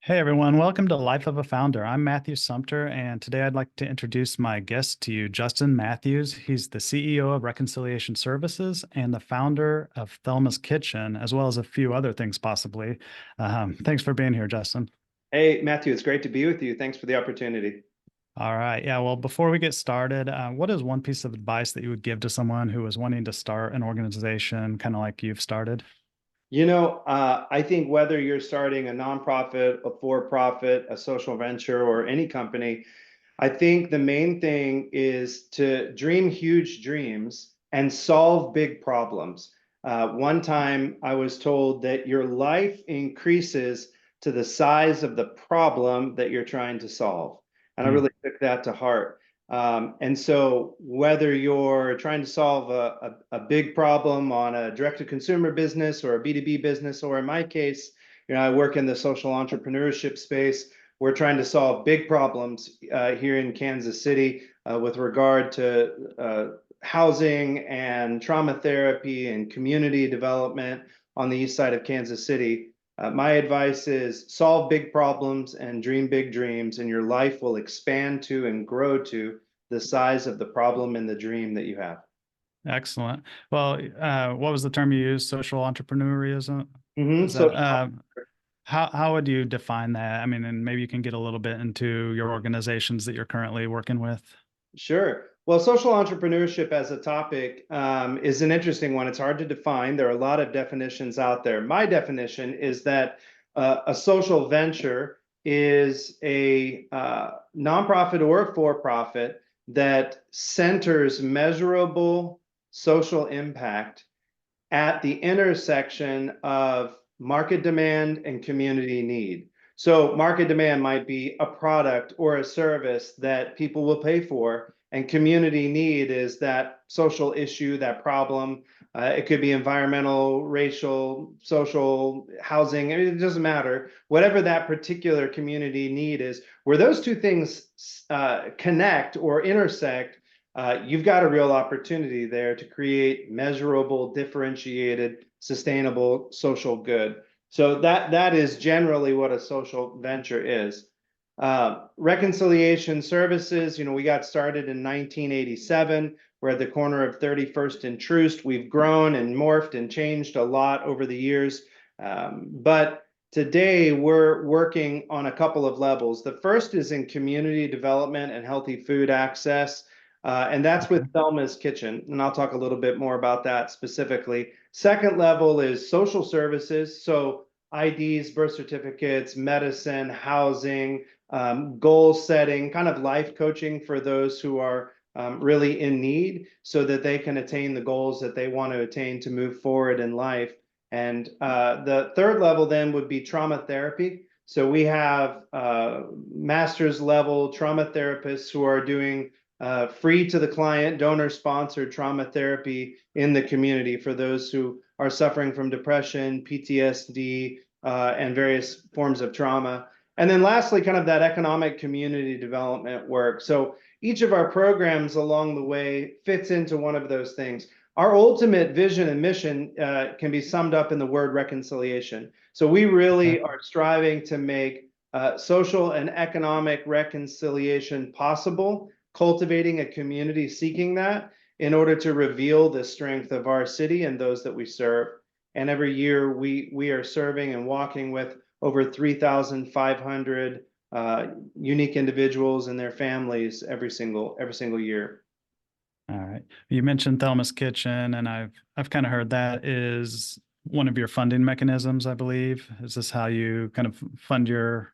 Hey everyone, welcome to Life of a Founder. I'm Matthew Sumter, and today I'd like to introduce my guest to you, Justin Mathews. He's the CEO of Reconciliation Services and the founder of Thelma's Kitchen, as well as a few other things possibly. Thanks for being here, Justin. Hey, Matthew, it's great to be with you. Thanks for the opportunity. All right. Yeah. Well, before we get started, what is one piece of advice that you would give to someone who is wanting to start an organization, kind of like you've started? I think whether you're starting a nonprofit, a for-profit, a social venture, or any company, I think the main thing is to dream huge dreams and solve big problems. One time I was told that your life increases to the size of the problem that you're trying to solve. And I Hmm. really took that to heart. And so whether you're trying to solve a big problem on a direct-to-consumer business or a B2B business, or in my case, I work in the social entrepreneurship space. We're trying to solve big problems here in Kansas City with regard to housing and trauma therapy and community development on the east side of Kansas City. My advice is solve big problems and dream big dreams, and your life will expand to and grow to the size of the problem and the dream that you have. Excellent. Well, what was the term you used? Social entrepreneurism? Is So that how would you define that? I mean, and maybe you can get a little bit into your organizations that you're currently working with. Sure. Well, social entrepreneurship as a topic is an interesting one. It's hard to define. There are a lot of definitions out there. My definition is that a social venture is a nonprofit or a for-profit that centers measurable social impact at the intersection of market demand and community need. So market demand might be a product or a service that people will pay for, and community need is that social issue, that problem. It could be environmental, racial, social, housing. I mean, it doesn't matter. Whatever that particular community need is, where those two things connect or intersect, you've got a real opportunity there to create measurable, differentiated, sustainable social good. So that is generally what a social venture is. Reconciliation Services, we got started in 1987. We're at the corner of 31st and Troost. We've grown and morphed and changed a lot over the years. But today we're working on a couple of levels. The first is in community development and healthy food access. And that's with Mhm. Thelma's Kitchen, and I'll talk a little bit more about that specifically. Second level is social services, so IDs, birth certificates, medicine, housing, goal setting, kind of life coaching for those who are really in need so that they can attain the goals that they want to attain to move forward in life. And the third level then would be trauma therapy. So we have master's level trauma therapists who are doing free to the client, donor-sponsored trauma therapy in the community for those who are suffering from depression, PTSD, and various forms of trauma. And then lastly, kind of that economic community development work. So each of our programs along the way fits into one of those things. Our ultimate vision and mission can be summed up in the word reconciliation. So we really are striving to make social and economic reconciliation possible, cultivating a community seeking that in order to reveal the strength of our city and those that we serve. And every year we are serving and walking with over 3,500 unique individuals and their families every single year. All right. You mentioned Thelma's Kitchen, and I've kind of heard that is one of your funding mechanisms, I believe. Is this how you kind of fund your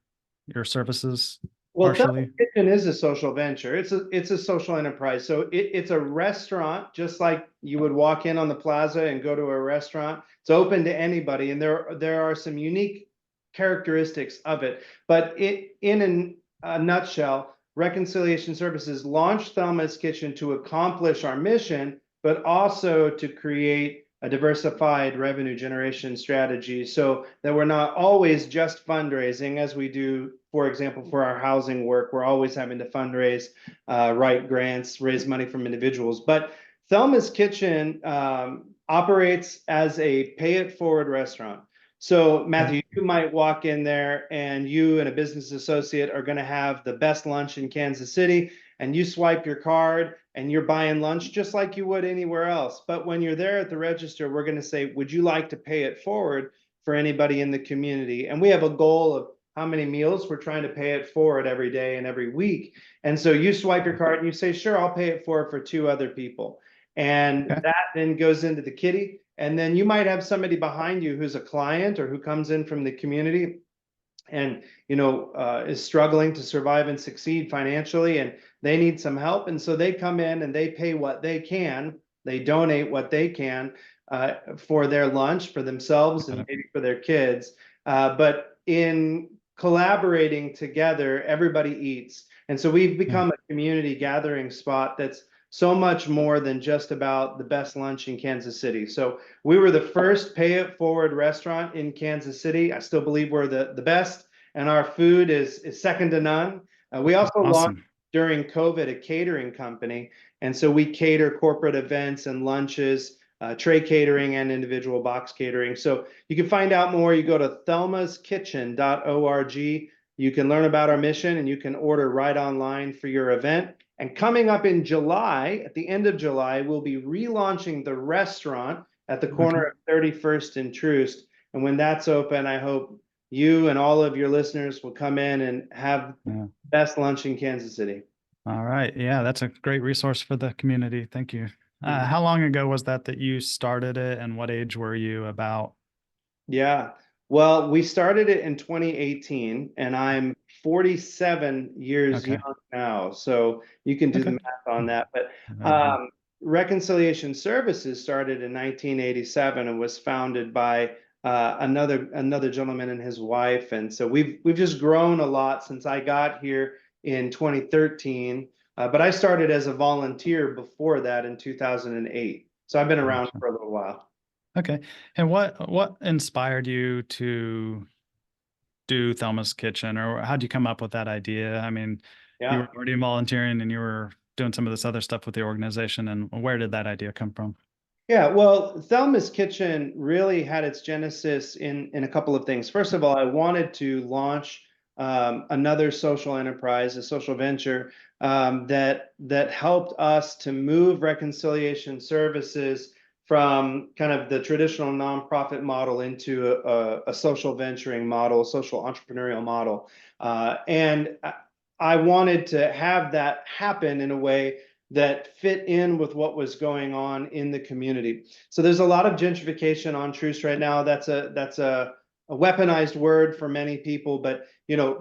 services Well, Thelma partially? Kitchen is a social venture. It's a social enterprise. So it's a restaurant, just like you would walk in on the plaza and go to a restaurant. It's open to anybody, and there are some unique characteristics of it. But in a nutshell, Reconciliation Services launched Thelma's Kitchen to accomplish our mission, but also to create a diversified revenue generation strategy so that we're not always just fundraising as we do, for example, for our housing work. We're always having to fundraise, write grants, raise money from individuals. But Thelma's Kitchen operates as a pay it forward restaurant. So, Okay. Matthew, you might walk in there and you and a business associate are going to have the best lunch in Kansas City, and you swipe your card and you're buying lunch just like you would anywhere else. But when you're there at the register, we're going to say, would you like to pay it forward for anybody in the community? And we have a goal of how many meals we're trying to pay it forward every day and every week. And so you swipe your card and you say, sure, I'll pay it forward for two other people. And Okay. that then goes into the kitty. And then you might have somebody behind you who's a client or who comes in from the community and is struggling to survive and succeed financially, and they need some help. And so they come in and they pay what they can. They donate what they can for their lunch, for themselves, Got and it. maybe for their kids. But in collaborating together, everybody eats. And so we've Yeah. become a community gathering spot that's so much more than just about the best lunch in Kansas City. So we were the first pay it forward restaurant in Kansas City. I still believe we're the best, and our food is second to none. We also launched Awesome. during COVID a catering company, and so we cater corporate events and lunches, tray catering and individual box catering. So you can find out more. You go to thelmaskitchen.org. You can learn about our mission and you can order right online for your event. And coming up in July, at the end of July, we'll be relaunching the restaurant at the Okay. corner of 31st and Troost. And when that's open, I hope you and all of your listeners will come in and have Yeah. best lunch in Kansas City. All right. Yeah, that's a great resource for the community. Thank you. Mhm. How long ago was that you started it, and what age were you about? Yeah. Well, we started it in 2018, and I'm 47 years Okay. young now. So you can do the Okay. math on that. But Very good. Reconciliation Services started in 1987 and was founded by another gentleman and his wife. And so we've just grown a lot since I got here in 2013. But I started as a volunteer before that in 2008. So I've been around Gotcha. for a little while. Okay. And what inspired you to do Thelma's Kitchen, or how'd you come up with that idea? I mean, you Yeah. were already volunteering and you were doing some of this other stuff with the organization, and where did that idea come from? Yeah, well, Thelma's Kitchen really had its genesis in a couple of things. First of all, I wanted to launch another social enterprise, a social venture that helped us to move reconciliation services from kind of the traditional nonprofit model into a social venturing model, a social entrepreneurial model. And I wanted to have that happen in a way that fit in with what was going on in the community. So there's a lot of gentrification on Troost right now. That's a weaponized word for many people, but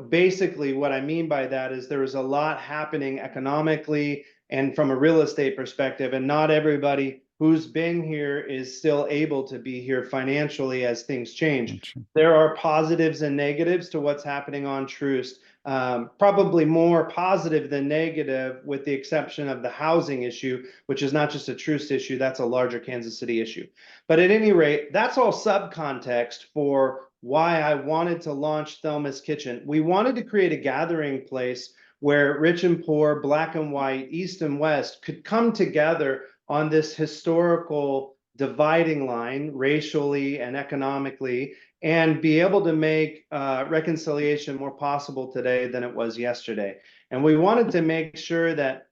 basically what I mean by that is there is a lot happening economically and from a real estate perspective, and not everybody who's been here is still able to be here financially as things change. Gotcha. There are positives and negatives to what's happening on Troost. Probably more positive than negative, with the exception of the housing issue, which is not just a Troost issue, that's a larger Kansas City issue. But at any rate, that's all subcontext for why I wanted to launch Thelma's Kitchen. We wanted to create a gathering place where rich and poor, black and white, east and west could come together on this historical dividing line, racially and economically, and be able to make reconciliation more possible today than it was yesterday. And we wanted to make sure that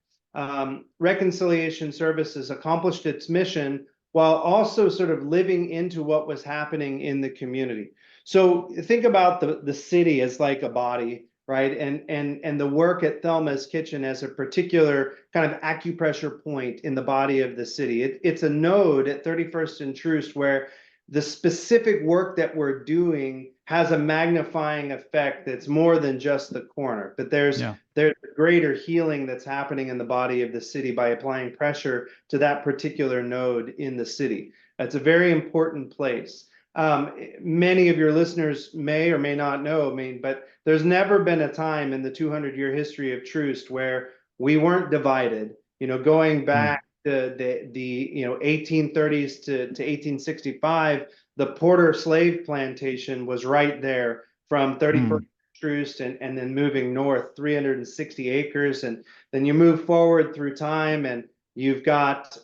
reconciliation services accomplished its mission while also sort of living into what was happening in the community. So think about the city as like a body, right? And the work at Thelma's Kitchen as a particular kind of acupressure point in the body of the city. It's a node at 31st and Troost where the specific work that we're doing has a magnifying effect that's more than just the corner. But there's Yeah. there's a greater healing that's happening in the body of the city by applying pressure to that particular node in the city. That's a very important place. Many of your listeners may or may not know, but there's never been a time in the 200-year history of Troost where we weren't divided. Going Mm. back to the 1830s to 1865, the Porter slave plantation was right there from 31st Mm. Troost and then moving north 360 acres, and then you move forward through time and you've got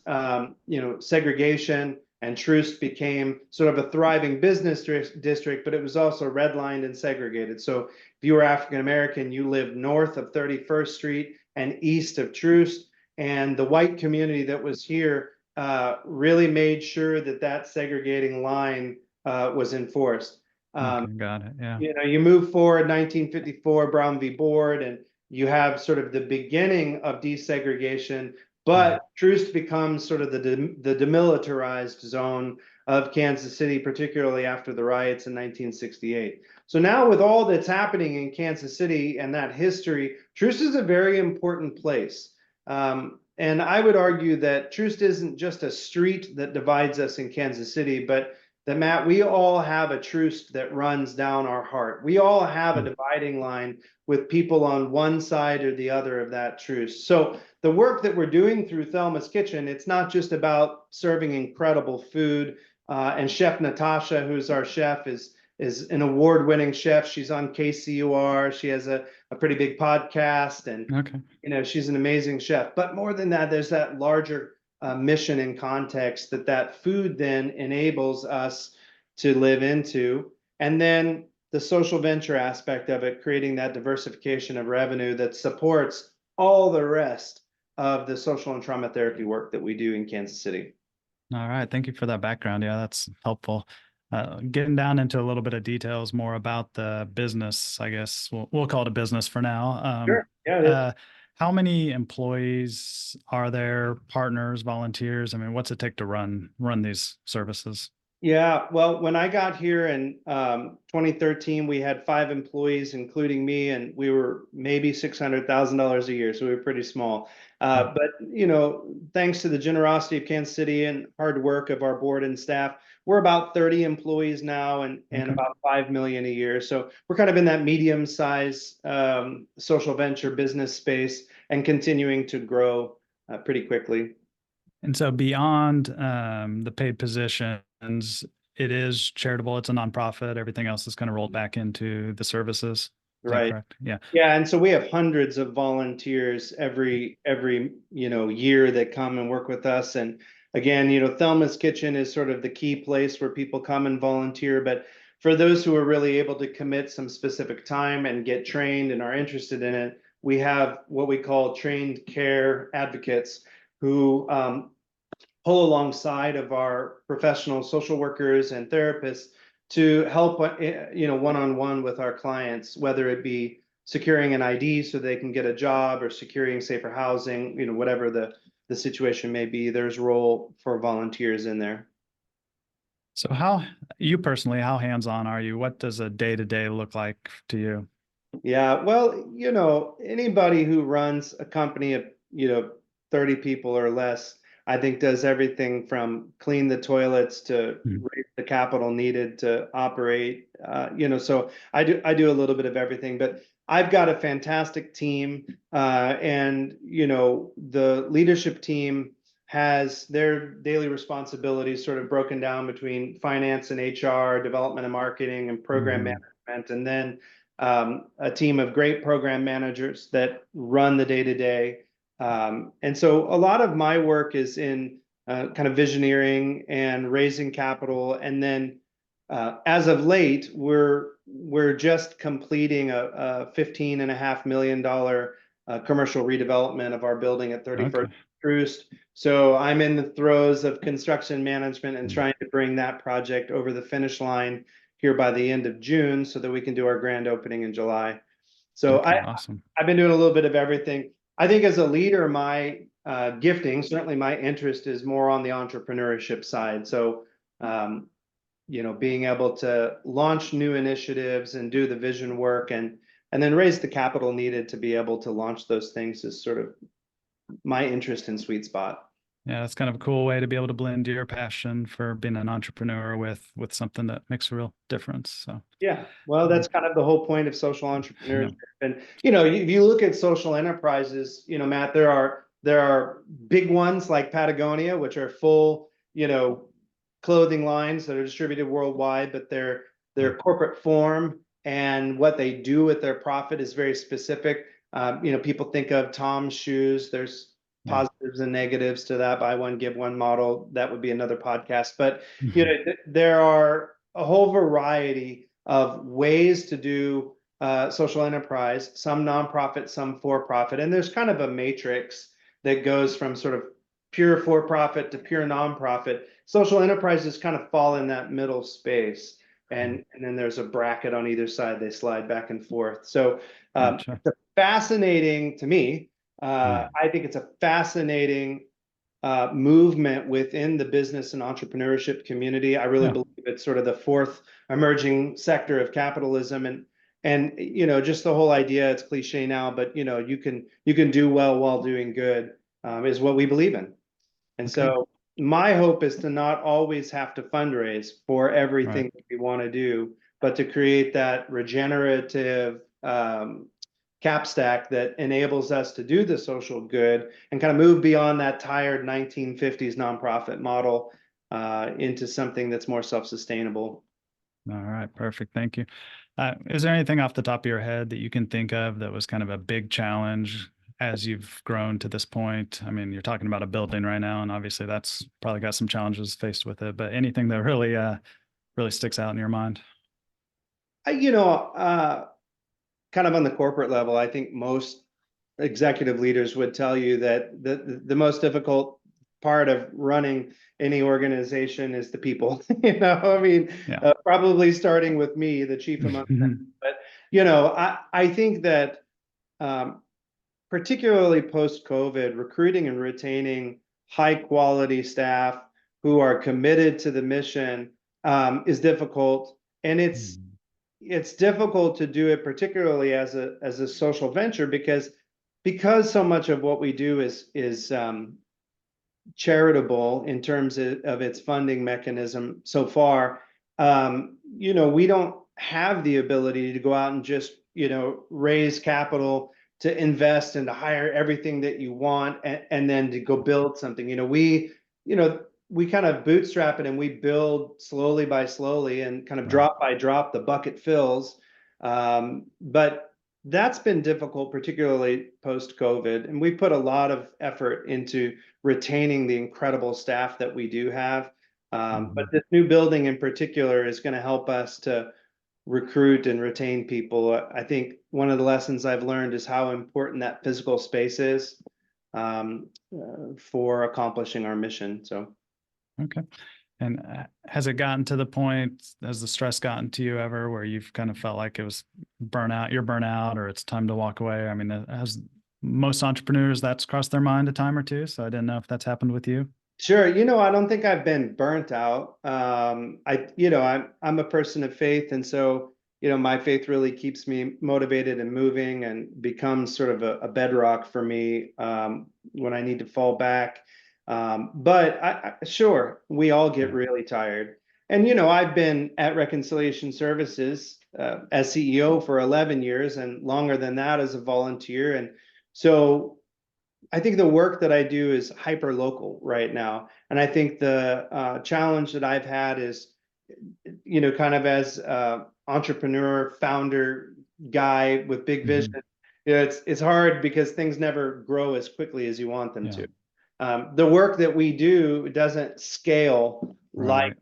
segregation. and Troost became sort of a thriving business district, but it was also redlined and segregated. So if you were African American, you lived north of 31st Street and east of Troost, and the white community that was here really made sure that that segregating line was enforced. Okay, got it. Yeah. You move forward 1954, Brown v. Board, and you have sort of the beginning of desegregation, but Troost becomes sort of the demilitarized zone of Kansas City, particularly after the riots in 1968. So now with all that's happening in Kansas City and that history, Troost is a very important place. And I would argue that Troost isn't just a street that divides us in Kansas City, but that, Matt, we all have a Troost that runs down our heart. We all have a dividing line with people on one side or the other of that Troost. So the work that we're doing through Thelma's Kitchen, it's not just about serving incredible food. And Chef Natasha, who's our chef, is an award-winning chef. She's on KCUR. She has a pretty big podcast, and she's an amazing chef. But more than that, there's that larger mission and context that food then enables us to live into. And then the social venture aspect of it, creating that diversification of revenue that supports all the rest of the social and trauma therapy work that we do in Kansas City. All right. Thank you for that background. Yeah, that's helpful. Getting down into a little bit of details more about the business, I guess we'll call it a business for now. Sure. Yeah, it is. How many employees are there, partners, volunteers? I mean, what's it take to run these services? Yeah, well, when I got here in 2013, we had 5 employees, including me, and we were maybe $600,000 a year, so we were pretty small. But thanks to the generosity of Kansas City and hard work of our board and staff, we're about 30 employees now, and about 5 million a year. So we're kind of in that medium-size social venture business space and continuing to grow pretty quickly. And so beyond the paid positions, it is charitable. It's a nonprofit. Everything else is kind of rolled back into the services. Is that correct? Yeah. Yeah, and so we have hundreds of volunteers every year that come and work with us. And again, Thelma's Kitchen is sort of the key place where people come and volunteer. But for those who are really able to commit some specific time and get trained and are interested in it, we have what we call trained care advocates who pull alongside of our professional social workers and therapists to help one-on-one with our clients, whether it be securing an ID so they can get a job or securing safer housing, whatever the situation may be. There's role for volunteers in there. So how hands-on are you? What does a day-to-day look like to you? Yeah, well, anybody who runs a company of 30 people or less, I think does everything from clean the toilets to raise the capital needed to operate. So I do a little bit of everything, but I've got a fantastic team, and the leadership team has their daily responsibilities sort of broken down between finance and HR, development and marketing, and program management, and then a team of great program managers that run the day-to-day. And so a lot of my work is in kind of visioneering and raising capital. And then as of late, we're just completing a $15.5 million commercial redevelopment of our building at 31st Troost. So I'm in the throes of construction management and trying to bring that project over the finish line here by the end of June so that we can do our grand opening in July. So Awesome. I've been doing a little bit of everything. I think as a leader, my gifting, certainly my interest is more on the entrepreneurship side. So, being able to launch new initiatives and do the vision work and then raise the capital needed to be able to launch those things is sort of my interest and sweet spot. Yeah, that's kind of a cool way to be able to blend your passion for being an entrepreneur with something that makes a real difference. So yeah, well, that's kind of the whole point of social entrepreneurship. And if you look at social enterprises, Matt, there are big ones like Patagonia, which are full, clothing lines that are distributed worldwide, but their corporate form and what they do with their profit is very specific. People think of Tom's shoes. There's Yeah. positives and negatives to that buy one, give one model. That would be another podcast. But Mhm. there are a whole variety of ways to do social enterprise, some nonprofit, some for profit. And there's kind of a matrix that goes from sort of pure for profit to pure nonprofit. Social enterprises kind of fall in that middle space. And then there's a bracket on either side, they slide back and forth. So Gotcha. it's a fascinating to me. Yeah. I think it's a fascinating movement within the business and entrepreneurship community. I really Yeah. believe it's sort of the fourth emerging sector of capitalism, and just the whole idea. It's cliche now, but you can do well while doing good is what we believe in. And Okay. so my hope is to not always have to fundraise for Right. everything that we want to do, but to create that regenerative cap stack that enables us to do the social good and kind of move beyond that tired 1950s nonprofit model into something that's more self-sustainable. All right. Perfect. Thank you. Is there anything off the top of your head that you can think of that was kind of a big challenge as you've grown to this point? I mean, you're talking about a building right now, and obviously that's probably got some challenges faced with it, but anything that really sticks out in your mind? I, you know, kind of on the corporate level, I think most executive leaders would tell you that the most difficult part of running any organization is the people. I mean, Yeah. probably starting with me, the chief among them. But I think that particularly post-COVID, recruiting and retaining high quality staff who are committed to the mission is difficult, and it's difficult to do it particularly as a social venture because so much of what we do is charitable in terms of its funding mechanism so far. We don't have the ability to go out and just raise capital to invest and to hire everything that you want and then to go build something. We kind of bootstrap it and we build slowly by slowly and kind of Right. drop by drop the bucket fills. But that's been difficult, particularly post COVID. And we put a lot of effort into retaining the incredible staff that we do have. But Mhm. this new building in particular is going to help us to recruit and retain people. I think one of the lessons I've learned is how important that physical space is for accomplishing our mission. So. Okay. And has it gotten to the point, has the stress gotten to you ever where you've kind of felt like it was burnout, you're burnout, or it's time to walk away? I mean, has most entrepreneurs that's crossed their mind a time or two. So I didn't know if that's happened with you. Sure. I don't think I've been burnt out. I'm a person of faith, and so my faith really keeps me motivated and moving, and becomes sort of a bedrock for me when I need to fall back. But sure, we all get Yeah. really tired, and I've been at Reconciliation Services as CEO for 11 years, and longer than that as a volunteer, and so. I think the work that I do is hyper local right now. And I think the challenge that I've had is, kind of as entrepreneur, founder guy with big vision, Hmm. it's hard because things never grow as quickly as you want them Yeah. to. The work that we do doesn't scale Right.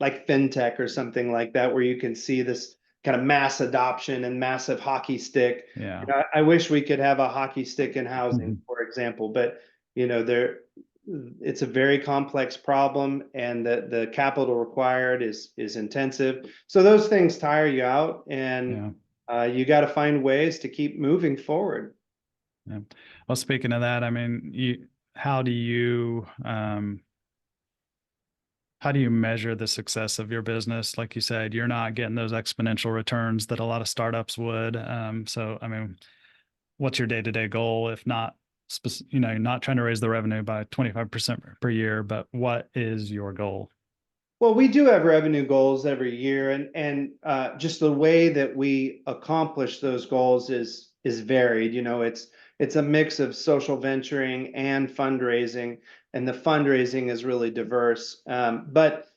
like fintech or something like that, where you can see this kind of mass adoption and massive hockey stick. Yeah. I wish we could have a hockey stick in housing, Mhm. for example, but there it's a very complex problem, and the capital required is intensive. So those things tire you out, and Yeah. you got to find ways to keep moving forward. Yeah. Well, speaking of that, I mean, how do you, how do you measure the success of your business? Like you said, you're not getting those exponential returns that a lot of startups would. So, I mean, what's your day-to-day goal if not you're not trying to raise the revenue by 25% per year, but what is your goal? Well, we do have revenue goals every year, and just the way that we accomplish those goals is varied. It's a mix of social venturing and fundraising, and the fundraising is really diverse. But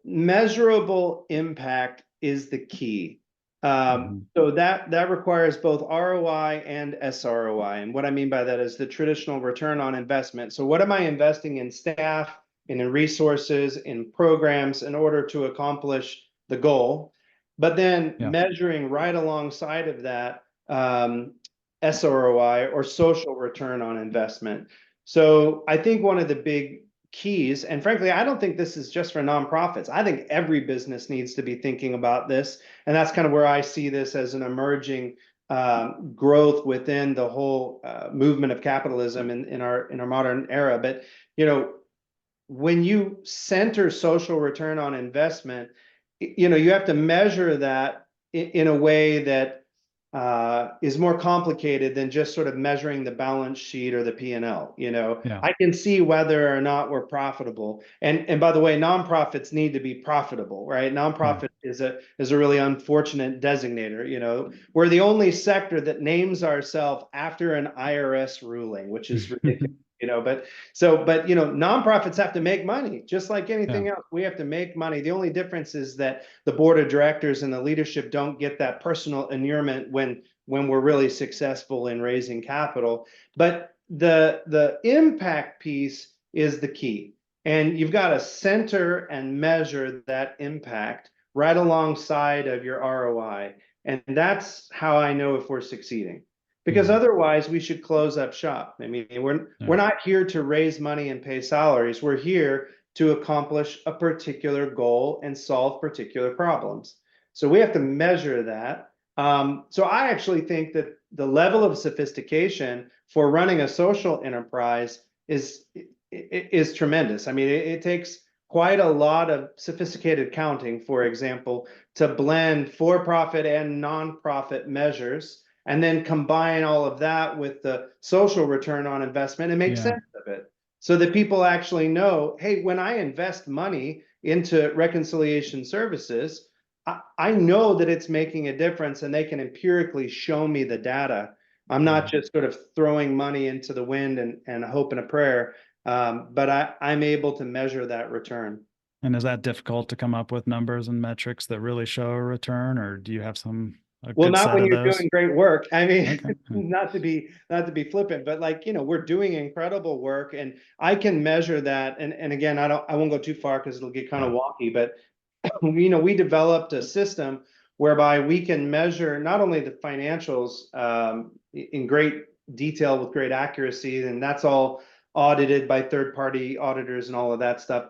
measurable impact is the key. Mhm. So that requires both ROI and SROI. And what I mean by that is the traditional return on investment. So what am I investing in staff and in resources, in programs in order to accomplish the goal? But then Yeah. measuring right alongside of that SROI or social return on investment. So I think one of the big keys, and frankly, I don't think this is just for nonprofits. I think every business needs to be thinking about this, and that's kind of where I see this as an emerging growth within the whole movement of capitalism in our modern era. But you know, when you center social return on investment, you have to measure that in a way that is more complicated than just sort of measuring the balance sheet or the P&L. Yeah. I can see whether or not we're profitable. And by the way, nonprofits need to be profitable, right? Yeah. Nonprofit is a really unfortunate designator. We're the only sector that names ourselves after an IRS ruling, which is ridiculous. But nonprofits have to make money just like Yeah. anything else. We have to make money. The only difference is that the board of directors and the leadership don't get that personal inurement when we're really successful in raising capital. But the impact piece is the key. And you've got to center and measure that impact right alongside of your ROI. And that's how I know if we're succeeding, because Mhm. otherwise we should close up shop. I mean, we're Yeah. not here to raise money and pay salaries. We're here to accomplish a particular goal and solve particular problems. So we have to measure that. So I actually think that the level of sophistication for running a social enterprise is tremendous. I mean, it takes quite a lot of sophisticated counting, for example, to blend for-profit and nonprofit measures and then combine all of that with the social return on investment and make Yeah. sense of it so that people actually know, hey, when I invest money into reconciliation services, I know that it's making a difference and they can empirically show me the data. I'm not Mhm. just sort of throwing money into the wind and a hope and a prayer, but I'm able to measure that return. And is that difficult to come up with numbers and metrics that really show a return, or do you have a Well, good not set when of you're those? doing great work. I mean, Okay. Yeah. not to be flippant, but like, we're doing incredible work and I can measure that. And again, I won't go too far because it'll get kind of Yeah. wonky, but we developed a system whereby we can measure not only the financials in great detail with great accuracy, and that's all audited by third-party auditors and all of that stuff.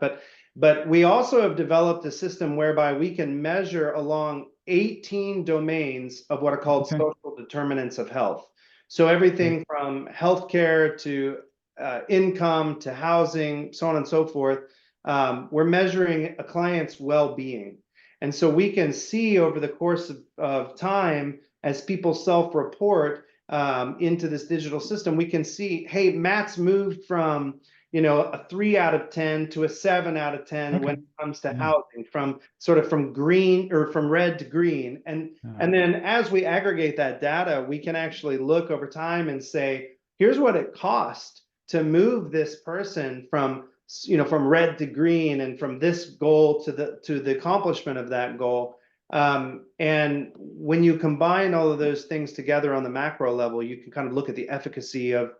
But we also have developed a system whereby we can measure along 18 domains of what are called Okay. social determinants of health. So Okay. everything from healthcare to income to housing, so on and so forth. We're measuring a client's well-being. And so we can see over the course of time, as people self-report into this digital system, we can see, hey, Matt's moved from a 3 out of 10 to a 7 out of 10 when Okay. it comes to Yeah. housing, from green or from red to green. Yeah. And then as we aggregate that data, we can actually look over time and say, here's what it cost to move this person from red to green and from this goal to the accomplishment of that goal. And when you combine all of those things together on the macro level, you can kind of look at the efficacy of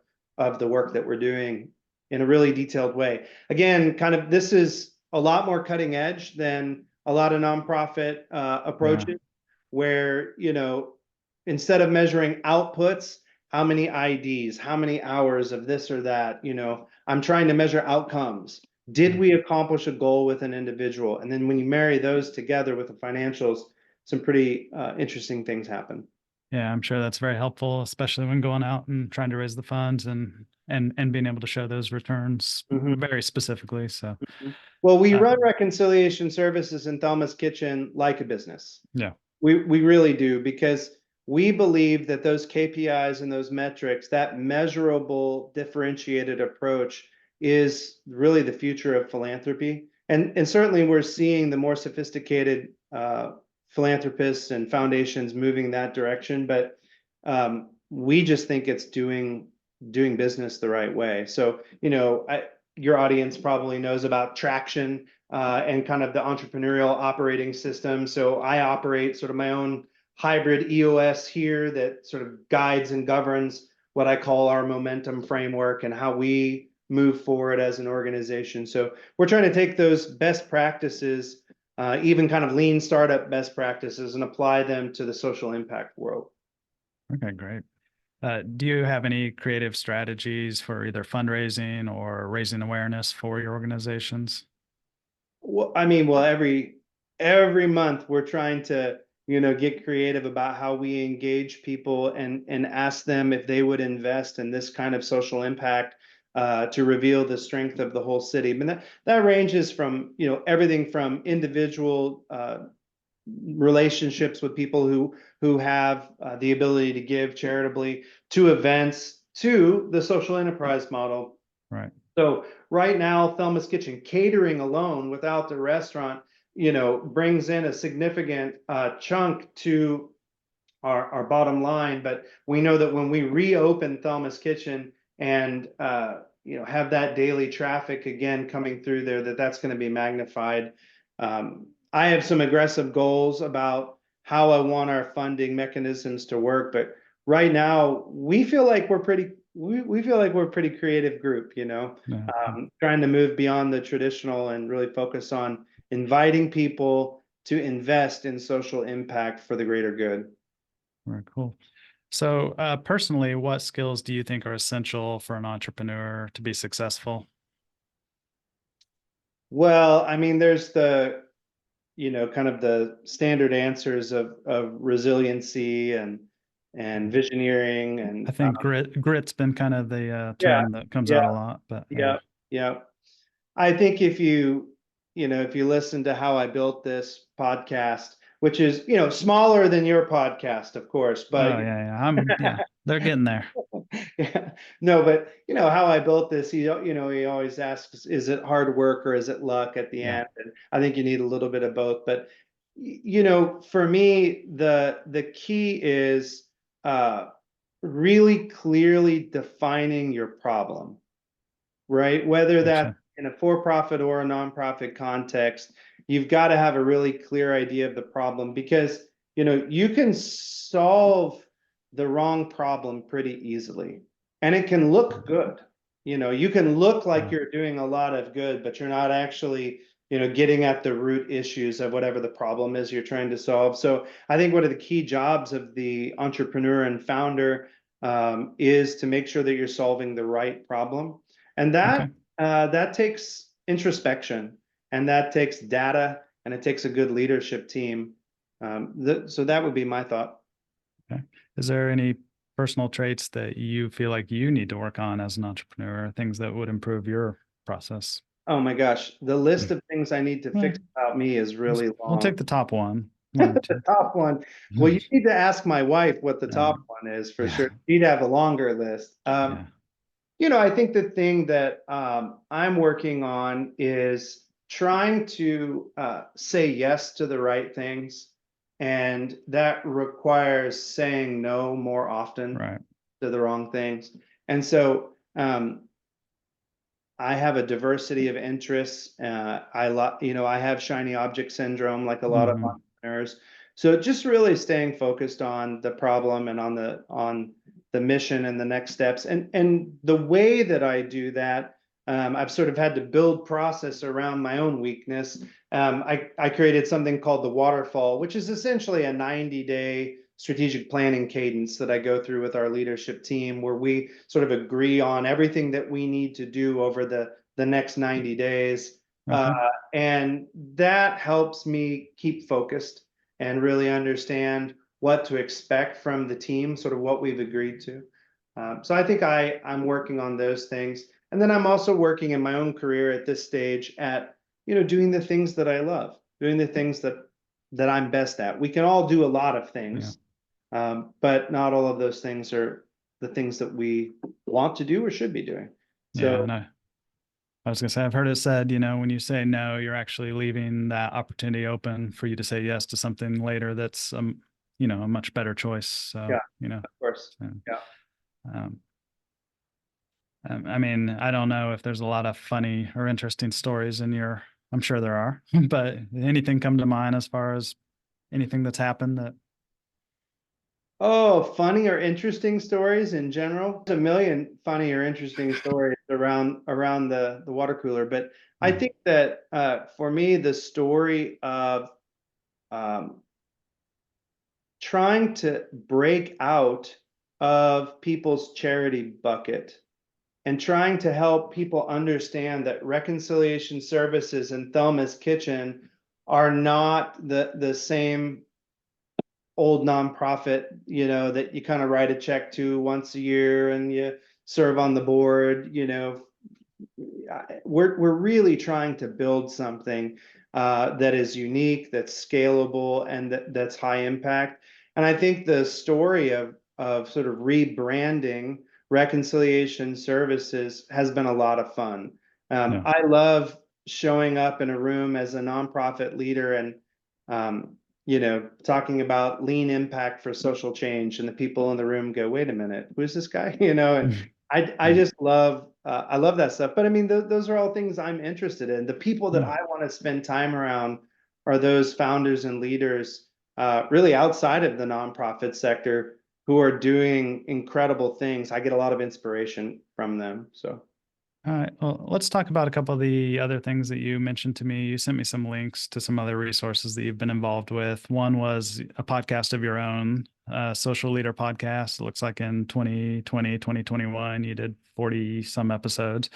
the work that we're doing in a really detailed way. Again, kind of this is a lot more cutting edge than a lot of nonprofit Yeah. approaches, where instead of measuring outputs, how many IDs, how many hours of this or that, I'm trying to measure outcomes. Did Yeah. we accomplish a goal with an individual? And then when you marry those together with the financials, some pretty interesting things happen. Yeah, I'm sure that's very helpful, especially when going out and trying to raise the funds and being able to show those returns Mhm. very specifically. So, Well, we run um, reconciliation services in Thelma's Kitchen like a business. yeah. We really do, because we believe that those KPIs and those metrics, that measurable, differentiated approach, is really the future of philanthropy. And certainly we're seeing the more sophisticated philanthropists and foundations moving in that direction, but we just think it's doing business the right way. So, your audience probably knows about traction and kind of the entrepreneurial operating system. So I operate sort of my own hybrid EOS here that sort of guides and governs what I call our momentum framework and how we move forward as an organization. So we're trying to take those best practices, even kind of lean startup best practices, and apply them to the social impact world. Okay, great. Do you have any creative strategies for either fundraising or raising awareness for your organizations? Well, I mean, well, every month we're trying to, get creative about how we engage people and ask them if they would invest in this kind of social impact to reveal the strength of the whole city. But that ranges from, everything from individual relationships with people who have the ability to give charitably, to events, to the social enterprise model. Right. So right now, Thelma's Kitchen catering alone, without the restaurant, brings in a significant chunk to our bottom line. But we know that when we reopen Thelma's Kitchen and have that daily traffic again coming through there, that's going to be magnified. I have some aggressive goals about how I want our funding mechanisms to work, but right now we feel like we're pretty we feel like we're a pretty creative group, Yeah. trying to move beyond the traditional and really focus on inviting people to invest in social impact for the greater good. Very cool. So, personally, what skills do you think are essential for an entrepreneur to be successful? Well, I mean, there's the, kind of the standard answers of resiliency and visioneering I and think grit's been kind of the yeah, term that comes yeah, out a lot, but yeah. yeah. I think if you listen to how I built this podcast, which is, smaller than your podcast, of course, but Oh yeah, yeah. They're getting there. yeah, no, but how I built this, he always asks, is it hard work or is it luck at the Yeah. end? And I think you need a little bit of both. But for me, the key is really clearly defining your problem, right? Whether that's Gotcha. in a for-profit or a nonprofit context, you've got to have a really clear idea of the problem, because you can solve the wrong problem pretty easily, and it can look good. You can look like Yeah. you're doing a lot of good, but you're not actually getting at the root issues of whatever the problem is you're trying to solve. So I think one of the key jobs of the entrepreneur and founder is to make sure that you're solving the right problem, and Okay. that takes introspection, and that takes data, and it takes a good leadership team. So that would be my thought. Okay. Is there any personal traits that you feel like you need to work on as an entrepreneur, things that would improve your process? Oh my gosh, the list Mm. of things I need to Well, fix about me is really we'll long. take the top one or The two. top one. Well, you need to ask my wife what the top one is for Yeah. sure. She'd have a longer list. Yeah. I think the thing that I'm working on is trying to say yes to the right things. And that requires saying no more often Right. to the wrong things. And so I have a diversity of interests. I have shiny object syndrome like a lot of Hmm. entrepreneurs. So just really staying focused on the problem and on the mission and the next steps. And the way that I do that, I've sort of had to build process around my own weakness. I created something called the waterfall, which is essentially a 90-day strategic planning cadence that I go through with our leadership team, where we sort of agree on everything that we need to do over the next 90 days. Okay. And that helps me keep focused and really understand what to expect from the team, sort of what we've agreed to. So I think I'm working on those things. And then I'm also working in my own career at this stage at, doing the things that I love, doing the things that I'm best at. We can all do a lot of Yeah. things, but not all of those things are the things that we want to do or should be doing. Yeah. So And I was gonna say, I've heard it said, when you say no, you're actually leaving that opportunity open for you to say yes to something later that's a much better choice. So, yeah, of course. so, Yeah. um, I mean, I don't know if there's a lot of funny or interesting stories in your, I'm sure there are, but anything come to mind as far as anything that's happened that Oh, funny or interesting stories in general. There's a million funny or interesting stories around the water cooler, but I Hmm. think that for me, the story of um, trying to break out of people's charity bucket and trying to help people understand that reconciliation services and Thelma's Kitchen are not the same old nonprofit, that you kind of write a check to once a year and you serve on the board. We're really trying to build something that is unique, that's scalable, and that's high impact. And I think the story of sort of rebranding reconciliation services has been a lot of fun. Yeah. I love showing up in a room as a nonprofit leader and um, talking about lean impact for social change, and the people in the room go, "Wait a minute, who's this guy?" And I Yeah. just love I love that stuff. But I mean, those are all things I'm interested in. The people that Yeah. I want to spend time around are those founders and leaders, really outside of the nonprofit sector, who are doing incredible things. I get a lot of inspiration from them. So. All right. Well, let's talk about a couple of the other things that you mentioned to me. You sent me some links to some other resources that you've been involved with. One was a podcast of your own, Social Leader Podcast. It looks like in 2020, 2021, you did 40 some episodes.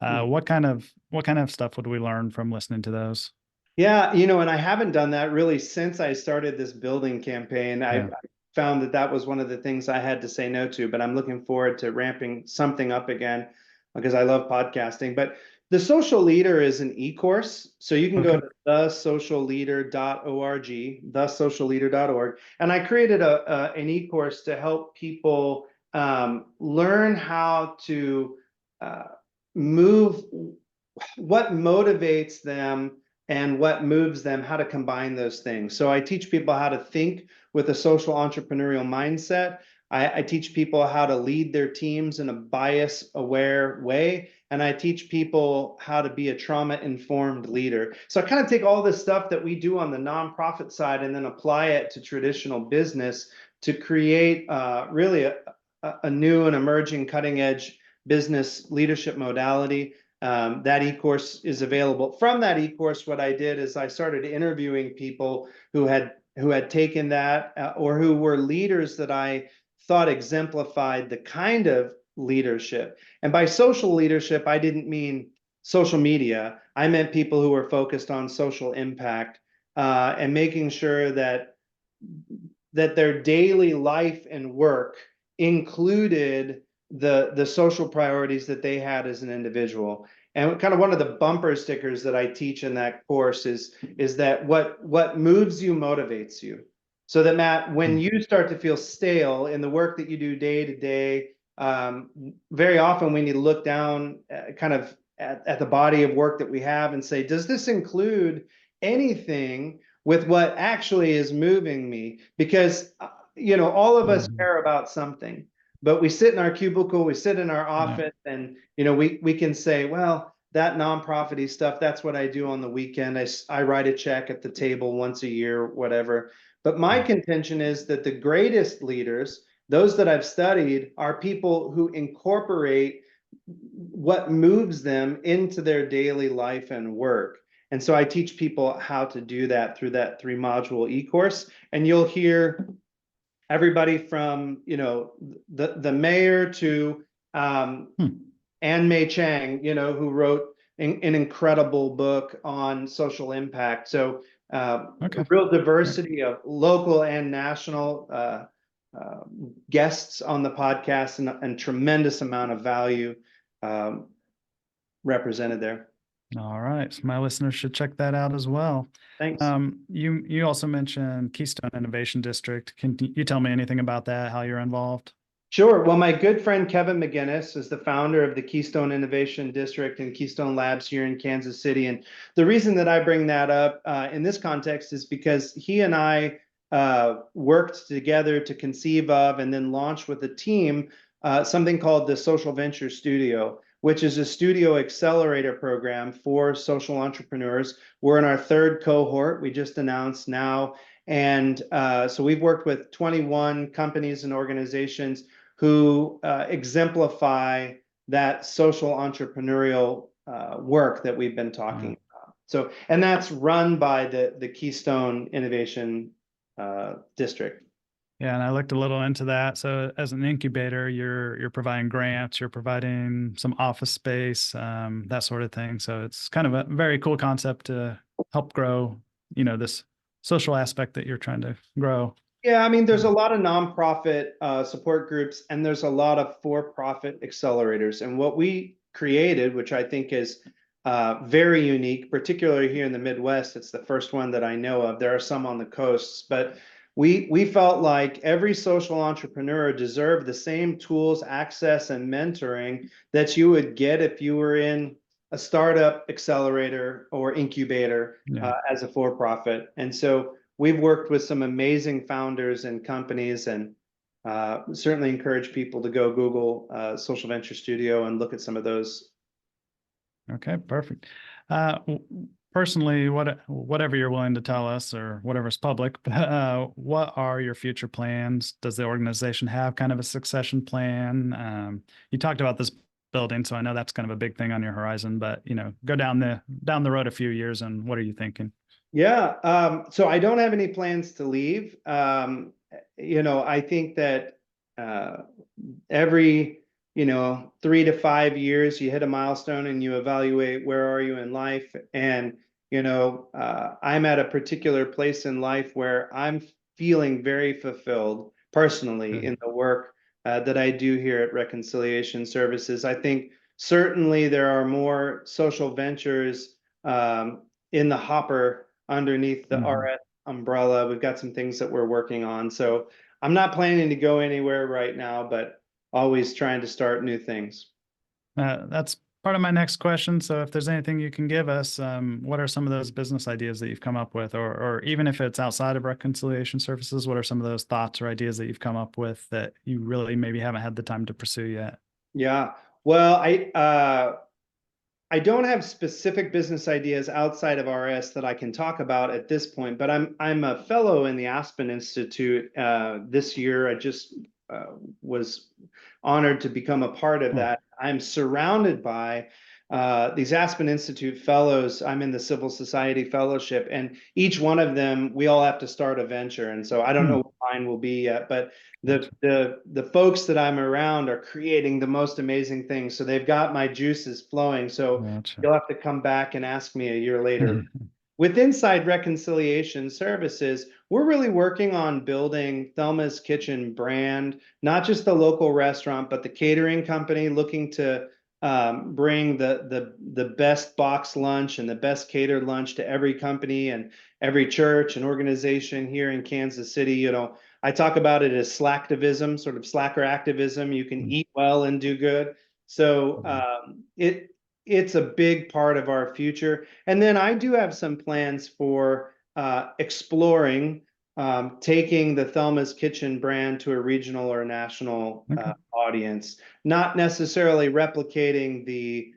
What kind of stuff would we learn from listening to those? Yeah, and I haven't done that really since I started this building campaign. I Yeah. found that that was one of the things I had to say no to, but I'm looking forward to ramping something up again because I love podcasting. But the Social Leader is an e-course, so you can go Okay. to thesocialleader.org, thesocialleader.org, and I created an e-course to help people learn how to uh, move what motivates them and what moves them, how to combine those things. So I teach people how to think with a social entrepreneurial mindset. I teach people how to lead their teams in a bias aware way. And I teach people how to be a trauma informed leader. So I kind of take all this stuff that we do on the nonprofit side and then apply it to traditional business to create really a new and emerging cutting edge business leadership modality. That e-course is available. From that e-course, what I did is I started interviewing people who had taken that or who were leaders that I thought exemplified the kind of leadership. And by social leadership, I didn't mean social media. I meant people who were focused on social impact and making sure that their daily life and work included the social priorities that they had as an individual. And kind of one of the bumper stickers that I teach in that course is that what moves you motivates you. So that, Matt, when Hmm. you start to feel stale in the work that you do day to day, very often we need to look down kind of at the body of work that we have and say, does this include anything with what actually is moving me? Because all of us Mhm. care about something, but we sit in our cubicle, we sit in our Yeah. office, and we can say, well, that nonprofity stuff, that's what I do on the weekend. I write a check at the table once a year, whatever. But my Yeah. contention is that the greatest leaders, those that I've studied, are people who incorporate what moves them into their daily life and work. And so I teach people how to do that through that 3 module e-course. And you'll hear everybody from, the mayor to Hmm. Anne Mei Chang, who wrote an incredible book on social impact. So Okay. real Great. diversity of local and national uh, guests on the podcast, and tremendous amount of value um, represented there. All right. So my listeners should check that out as well. Thanks. You also mentioned Keystone Innovation District. Can you tell me anything about that, how you're involved? Sure. Well, my good friend Kevin McGinnis is the founder of the Keystone Innovation District and Keystone Labs here in Kansas City. And the reason that I bring that up in this context is because he and I worked together to conceive of and then launch with a team something called the Social Venture Studio, which is a studio accelerator program for social entrepreneurs. We're in our third cohort. We just announced now. And so we've worked with 21 companies and organizations who exemplify that social entrepreneurial work that we've been Yeah. talking about. So, and that's run by the Keystone Innovation District. Yeah, and I looked a little into that. So as an incubator, you're providing grants, you're providing some office space, that sort of thing. So it's kind of a very cool concept to help grow, this social aspect that you're trying to grow. Yeah, I mean, there's a lot of nonprofit support groups, and there's a lot of for-profit accelerators. And what we created, which I think is very unique, particularly here in the Midwest, it's the first one that I know of. There are some on the coasts, but we felt like every social entrepreneur deserved the same tools, access, and mentoring that you would get if you were in a startup accelerator or incubator Yeah. as a for-profit. And so we've worked with some amazing founders and companies, and certainly encourage people to go Google Social Venture Studio and look at some of those. Okay, perfect. Personally, whatever you're willing to tell us or whatever's public, what are your future plans? Does the organization have kind of a succession plan? You talked about this building, so I know that's kind of a big thing on your horizon, but go down the road a few years and what are you thinking? Yeah, so I don't have any plans to leave. I think that uh, every 3 to 5 years you hit a milestone and you evaluate where are you in life. And I'm at a particular place in life where I'm feeling very fulfilled personally Good. in the work that I do here at Reconciliation Services. I think certainly there are more social ventures in the hopper underneath the Mhm. RS umbrella. We've got some things that we're working on. So I'm not planning to go anywhere right now, but always trying to start new things. That's part of my next question. So if there's anything you can give us, what are some of those business ideas that you've come up with, or even if it's outside of reconciliation services, what are some of those thoughts or ideas that you've come up with that you really maybe haven't had the time to pursue yet? Yeah. Well, I don't have specific business ideas outside of RS that I can talk about at this point, but I'm a fellow in the Aspen Institute this year. I just was honored to become a part of Oh, that. I'm surrounded by these Aspen Institute fellows. I'm in the Civil Society Fellowship, and each one of them, we all have to start a venture. And so I don't know hmm, what mine will be yet, but the gotcha, the folks that I'm around are creating the most amazing things. So they've got my juices flowing. So gotcha. you'll have to come back and ask me a year later. With Inside Reconciliation Services, we're really working on building Thelma's Kitchen brand, not just the local restaurant, but the catering company looking to bring the best box lunch and the best catered lunch to every company and every church and organization here in Kansas City. I talk about it as slacktivism, sort of slacker activism. You can eat well and do good. So it's a big part of our future. And then I do have some plans for exploring taking the Thelma's Kitchen brand to a regional or national Okay. audience, not necessarily replicating the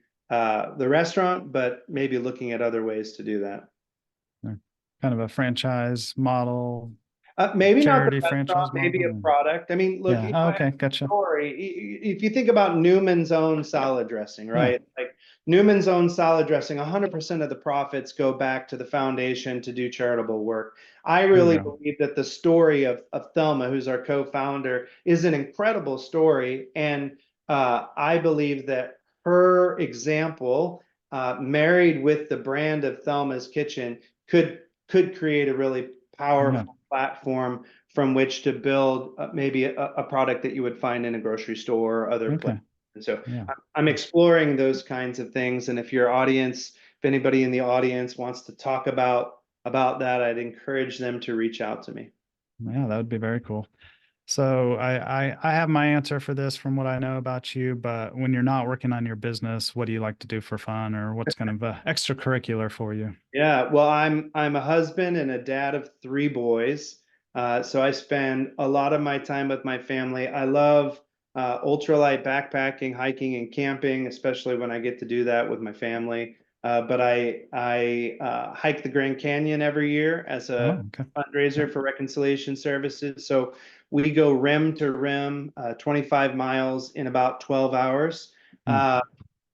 restaurant, but maybe looking at other ways to do that. Yeah. Kind of a franchise model, Maybe not the charity restaurant, franchise maybe model. a product. I mean, look, Yeah. Oh, okay. Gotcha. story. If you think about Newman's Own salad dressing, Yeah. right? Like Newman's Own salad dressing, 100% of the profits go back to the foundation to do charitable work. I There you really go. believe that the story of Thelma, who's our co-founder, is an incredible story. And I believe that her example, married with the brand of Thelma's Kitchen, could create a really Yeah. powerful platform from which to build maybe a product that you would find in a grocery store or other places. Okay. And so Yeah. I'm exploring those kinds of things. And if your audience, if anybody in the audience wants to talk about that, I'd encourage them to reach out to me. Yeah, that would be very cool. So I have my answer for this from what I know about you, but when you're not working on your business, what do you like to do for fun or what's kind of extracurricular for you? Yeah, well, I'm a husband and a dad of three boys. So I spend a lot of my time with my family. I love ultralight backpacking, hiking, and camping, especially when I get to do that with my family. but I hike the Grand Canyon every year as a Oh, okay. Yeah. fundraiser for Reconciliation Services. So we go rim to rim, 25 miles in about 12 hours. Mm, Uh,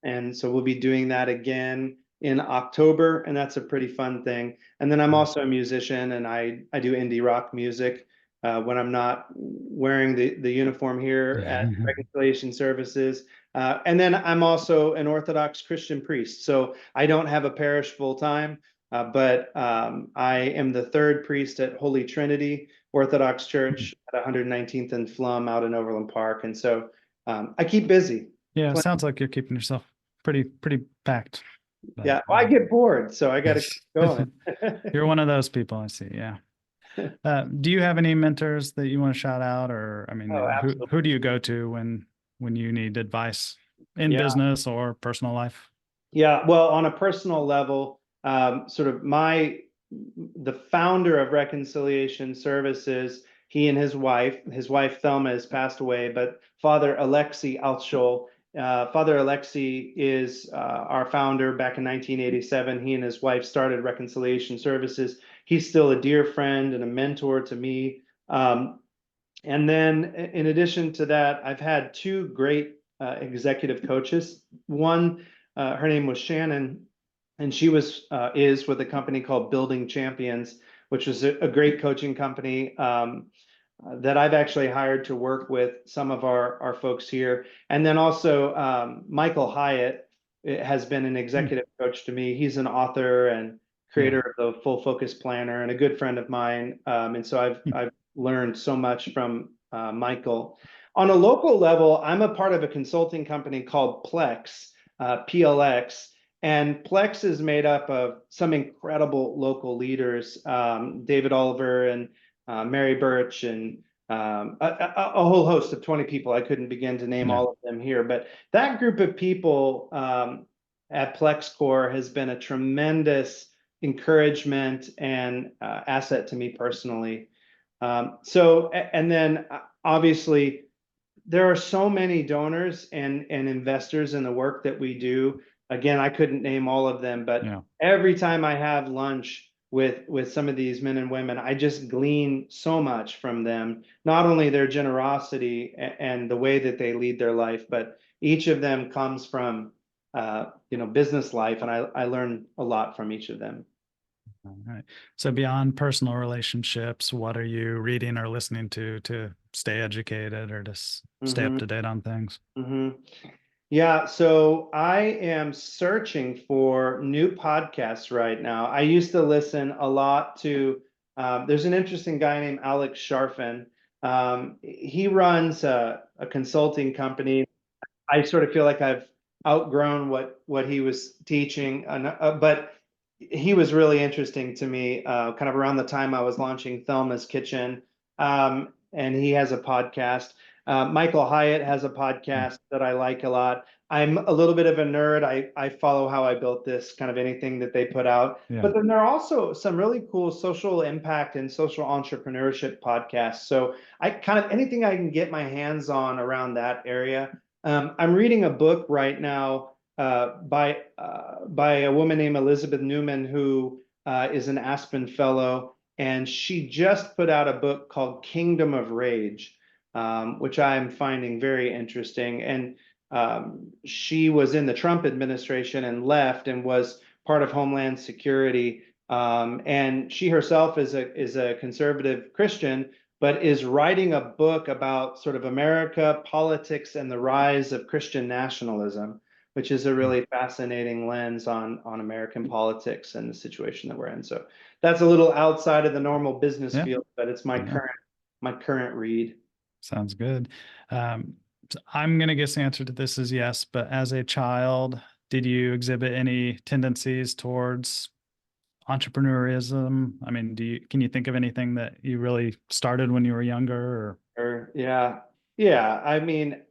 and so we'll be doing that again in October, and that's a pretty fun thing. And then I'm mm. also a musician, and I do indie rock music when I'm not wearing the uniform here at Reconciliation Services. And then I'm also an Orthodox Christian priest, so I don't have a parish full time, but I am the third priest at Holy Trinity Orthodox Church at 119th and Flum out in Overland Park, and so I keep busy. Yeah, it sounds like you're keeping yourself pretty packed. But Yeah, well, I get bored, so I got to keep going. you're one of those people, I see. Yeah. Do you have any mentors that you want to shout out, or I mean, Oh, who do absolutely. you go to when you need advice in Yeah. business or personal life? Yeah. Well, on a personal level, sort of the founder of Reconciliation Services, he and his wife Thelma has passed away, but Father Alexei Altschul, Father Alexei is our founder back in 1987. He and his wife started Reconciliation Services. He's still a dear friend and a mentor to me. And then in addition to that, I've had two great executive coaches. One, her name was Shannon, and she is with a company called Building Champions, which is a great coaching company that I've actually hired to work with some of our folks here. And then also Michael Hyatt has been an Hmm. executive coach to me. He's an author and Yeah. creator of the Full Focus Planner and a good friend of mine. And so Hmm. I've learned so much from Michael. On a local level, I'm a part of a consulting company called Plex, PLX. And Plex is made up of some incredible local leaders, David Oliver and Mary Birch, and a whole host of 20 people. I couldn't begin to name Yeah. all of them here, but that group of people at PlexCore has been a tremendous encouragement and asset to me personally. And then obviously, there are so many donors and investors in the work that we do. Again, I couldn't name all of them, but Yeah. every time I have lunch with some of these men and women, I just glean so much from them. Not only their generosity and the way that they lead their life, but each of them comes from business life, and I learn a lot from each of them. All right. So beyond personal relationships, what are you reading or listening to stay educated or to stay up Hmm. to date on things? Hmm. Yeah, so I am searching for new podcasts right now. I used to listen a lot to, there's an interesting guy named Alex Sharfin. He runs a consulting company. I sort of feel like I've outgrown what he was teaching, but he was really interesting to me. Kind of around the time I was launching Thelma's Kitchen, and he has a podcast. Michael Hyatt has a Hmm. podcast that I like a lot. I'm a little bit of a nerd. I follow How I Built This, kind of anything that they put out. Yeah. But then there are also some really cool social impact and social entrepreneurship podcasts. So I kind of anything I can get my hands on around that area. I'm reading a book right now by a woman named Elizabeth Newman, who is an Aspen Fellow, and she just put out a book called Kingdom of Rage, which I'm finding very interesting. And she was in the Trump administration and left and was part of Homeland Security. And she herself is a conservative Christian, but is writing a book about sort of America, politics, and the rise of Christian nationalism, which is a Hmm. really fascinating lens on American politics and the situation that we're in. So that's a little outside of the normal business Yeah. field, but it's Yeah. my current read. Sounds good. So I'm going to guess the answer to this is yes, but as a child, did you exhibit any tendencies towards entrepreneurism? I mean, can you think of anything that you really started when you were younger or Or yeah, yeah. I mean,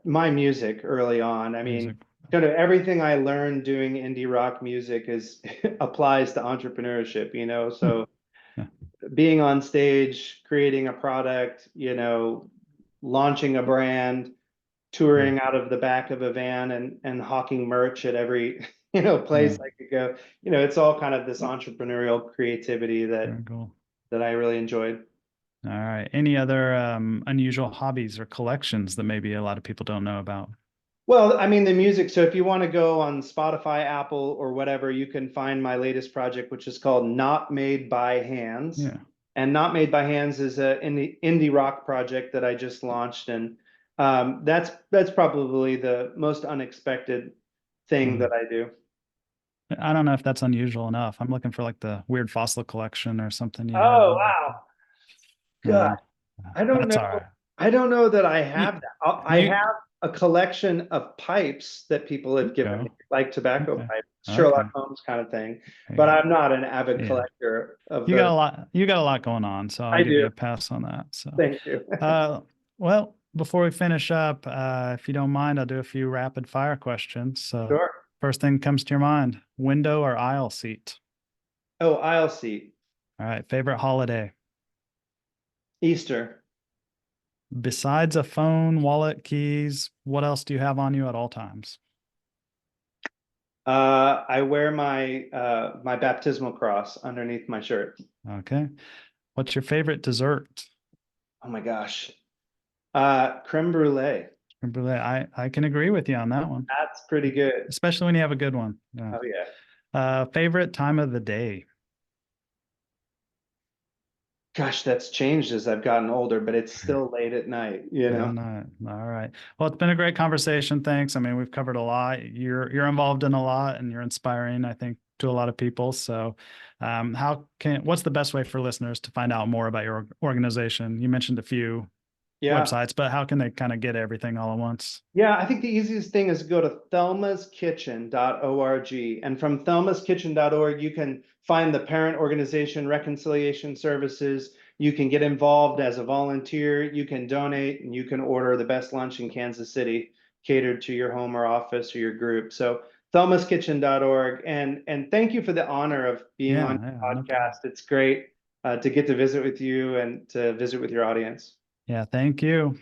my music early on. I mean, music? kind of everything I learned doing indie rock music is applies to entrepreneurship, So Yeah. being on stage, creating a product, launching a brand, touring out of the back of a van and hawking merch at every Yeah, place I could go. It's all kind of this entrepreneurial creativity that very cool. I really enjoyed. All right. Any other unusual hobbies or collections that maybe a lot of people don't know about? Well, I mean, the music. So if you want to go on Spotify, Apple, or whatever, you can find my latest project, which is called Not Made by Hands. Yeah. And Not Made by Hands is a indie rock project that I just launched, and that's probably the most unexpected thing Mhm. that I do. I don't know if that's unusual enough. I'm looking for like the weird fossil collection or something you have. Oh, wow. God, Um, I don't that's know. all right. I don't know that I You, have that. I you have a collection of pipes that people have given me, go. like tobacco Okay. pipes, Okay. Sherlock Holmes kind of thing. There you But go. I'm not an avid Yeah. collector of You got those. a lot. You got a lot going on, so I'll I give you do. a pass on that. So, Thank you. uh, well, before we finish up, if you don't mind, I'll do a few rapid fire questions. So, Sure. first thing comes to your mind: window or aisle seat? Oh, aisle seat. All right. Favorite holiday? Easter. Besides a phone, wallet, keys, what else do you have on you at all times? I wear my baptismal cross underneath my shirt. Okay. What's your favorite dessert? Oh my gosh. Creme brulee. Creme brulee. I can agree with you on that one, That's pretty good. especially when you have a good one. Yeah. Oh yeah. Favorite time of the day? Gosh, that's changed as I've gotten older, but it's still late at night, Yeah, no. All right. Well, it's been a great conversation. Thanks. I mean, we've covered a lot. You're involved in a lot and you're inspiring, I think, to a lot of people. So, what's the best way for listeners to find out more about your organization? You mentioned a few Yeah. websites, but how can they kind of get everything all at once? Yeah, I think the easiest thing is to go to thelmaskitchen.org. And from thelmaskitchen.org, you can find the parent organization Reconciliation Services. You can get involved as a volunteer, you can donate, and you can order the best lunch in Kansas City catered to your home or office or your group. So thelmaskitchen.org. And thank you for the honor of being on Yeah, your no problem. podcast. It's great to get to visit with you and to visit with your audience. Yeah, thank you.